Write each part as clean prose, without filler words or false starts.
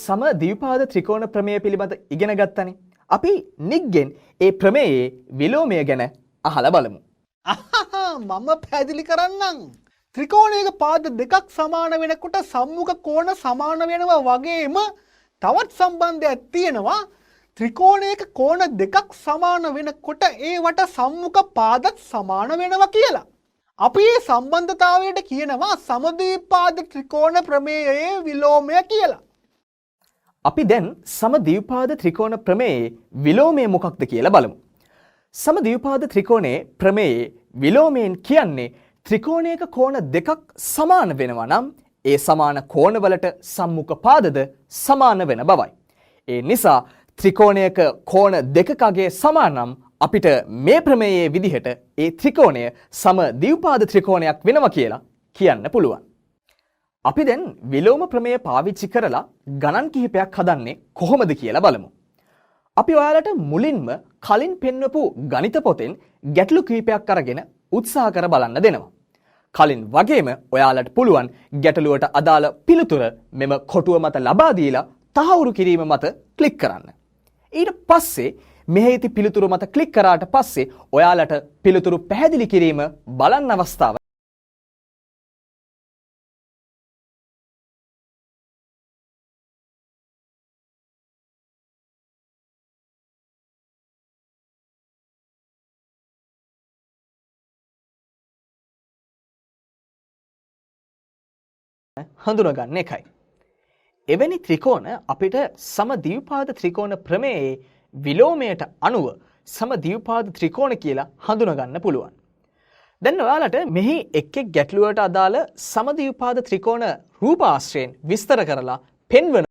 සම ද්විපාද ත්‍රිකෝණ ප්‍රමේය පිළිබඳ ඉගෙන ගත්තනේ. අපි නිග්ගෙන් ඒ ප්‍රමේයයේ විලෝමය ගැන අහලා බලමු. මම පැහැදිලි කරන්නම්. ත්‍රිකෝණයක පාද දෙකක් සමාන වෙනකොට සම්මුඛ කෝණ සමාන වෙනවා වගේම තවත් සම්බන්ධයක් තියෙනවා. ත්‍රිකෝණයක කෝණ දෙකක් සමාන වෙනකොට ඒවට සම්මුඛ පාදත් සමාන වෙනවා කියලා. අපි මේ සම්බන්ධතාවයට කියනවා සමද්විපාද ත්‍රිකෝණ ප්‍රමේයයේ විලෝමය කියලා. අපි දැන් සමද්විපාද ත්‍රිකෝණ ප්‍රමේයයේ විලෝමය මොකක්ද කියලා බලමු. සමද්විපාද ත්‍රිකෝණයේ ප්‍රමේයයේ විලෝමයෙන් කියන්නේ ත්‍රිකෝණයක කෝණ දෙකක් සමාන වෙනවා නම් ඒ සමාන කෝණවලට සම්මුඛ පාදද සමාන වෙන බවයි. ඒ නිසා ත්‍රිකෝණයක කෝණ දෙකකගේ සමානම් අපිට මේ ප්‍රමේයයේ විදිහට ඒ ත්‍රිකෝණය සමද්විපාද ත්‍රිකෝණයක් වෙනවා කියලා කියන්න පුළුවන්. අපි දැන් විලෝම ප්‍රමේය පාවිච්චි කරලා ගණන් කිහිපයක් හදන්නේ කොහොමද කියලා බලමු. අපි ඔයාලට මුලින්ම කලින් පෙන්වපු ගණිත පොතෙන් ගැටලු කිහිපයක් අරගෙන උත්සාහ කර බලන්න දෙනවා. කලින් වගේම ඔයාලට පුළුවන් ගැටලුවට අදාළ පිළිතුර මෙම කොටුව මත ලබා දීලා තහවුරු කිරීම මත ක්ලික් කරන්න. ඊට පස්සේ මෙහි ඇති පිළිතුරු මත ක්ලික් කරාට පස්සේ ඔයාලට පිළිතුරු පැහැදිලි කිරීම බලන්න අවස්ථාව හඳුනගන්න එකයි. එවැනි ත්‍රිකෝණ අපිට සමද්විපාද ත්‍රිකෝණ ප්‍රමේයයේ විලෝමයට අනුව සමද්විපාද ත්‍රිකෝණ කියලා හඳුනගන්න පුළුවන්. දැන් ඔයාලට මෙහි එක් එක් ගැටලුවට අදාළ සමද්විපාද ත්‍රිකෝණ රූපාශ්‍රයෙන් විස්තර කරලා පෙන්වන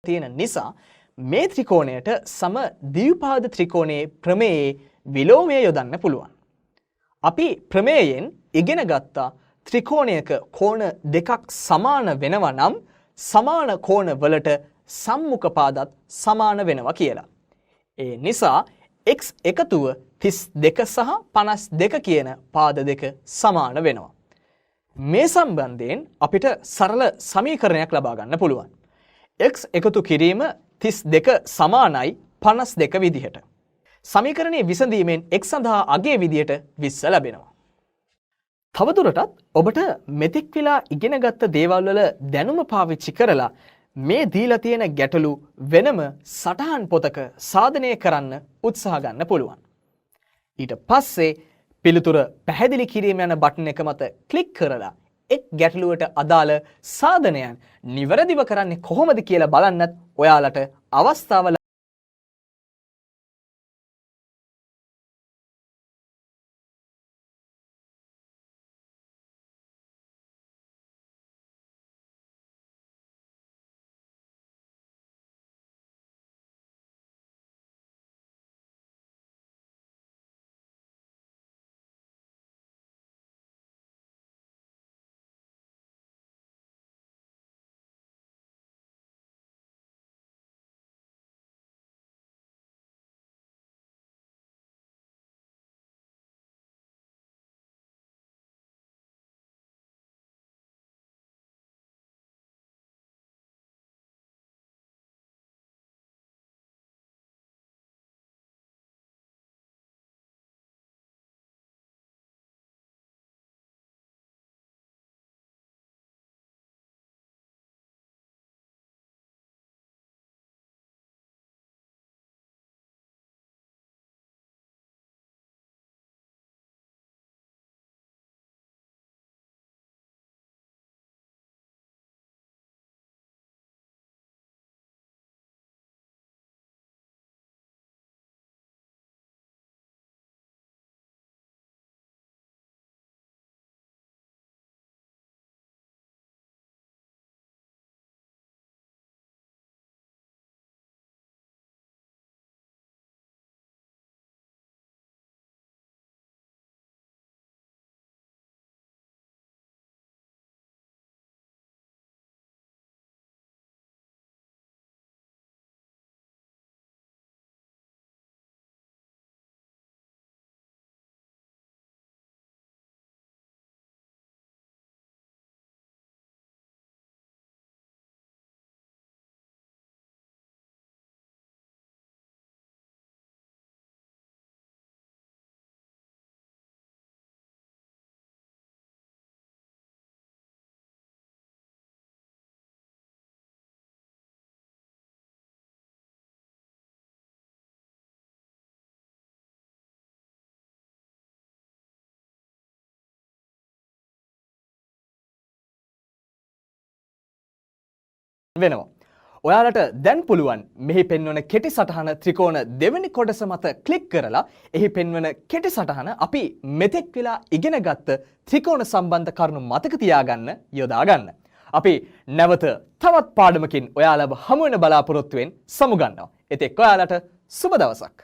තියෙන නිසා මේ ත්‍රිකෝණයට සමද්විපාද ත්‍රිකෝණයේ ප්‍රමේයයේ විලෝමය යොදන්න පුළුවන්. අපි ප්‍රමේයයෙන් ඉගෙන ගත්තා ත්‍රිකෝණයක කෝණ දෙකක් සමාන වෙනවා නම් සමාන කෝණ වලට සම්මුඛ පාදත් සමාන වෙනවා කියලා. ඒ නිසා x එකතුව 32 සහ 52 කියන පාද දෙක සමාන වෙනවා. මේ සම්බන්ධයෙන් අපිට සරල සමීකරණයක් ලබා ගන්න පුළුවන්. x එකතු කිරීම 32 සමානයි 52 විදිහට. සමීකරණයේ විසඳීමෙන් x සඳහා අගයේ විදිහට 20 ලැබෙනවා. තවදුරටත් ඔබට මෙතෙක් වෙලා ඉගෙනගත්ත දේවල් වල දැනුම පාවිච්චි කරලා මේ දීලා තියෙන ගැටලු වෙනම සටහන් පොතක සාධනය කරන්න උත්සාහ ගන්න පුළුවන්. ඊට පස්සේ පිළිතුර පැහැදිලි කිරීම යන බටන් එක මත ක්ලික් කරලා එක් ගැටලුවට අදාළ සාධනයන් නිවැරදිව කරන්නේ කොහොමද කියලා බලන්නත් ඔයාලට අවස්ථාව වෙනවා. ඔයාලට දැන් පුළුවන් මෙහි පෙන්වන කෙටි සටහන ත්‍රිකෝණ දෙවෙනි කොටස මත ක්ලික් කරලා එහි පෙන්වන කෙටි සටහන අපි මෙතෙක් වෙලා ඉගෙන ගත්ත ත්‍රිකෝණ සම්බන්ධ කරුණු මතක තියාගන්න යොදා ගන්න. අපි නැවත තවත් පාඩමකින් ඔයාලව හමු වෙන බලාපොරොත්තුවෙන් සමුගන්නවා. එතෙක් ඔයාලට සුබ දවසක්.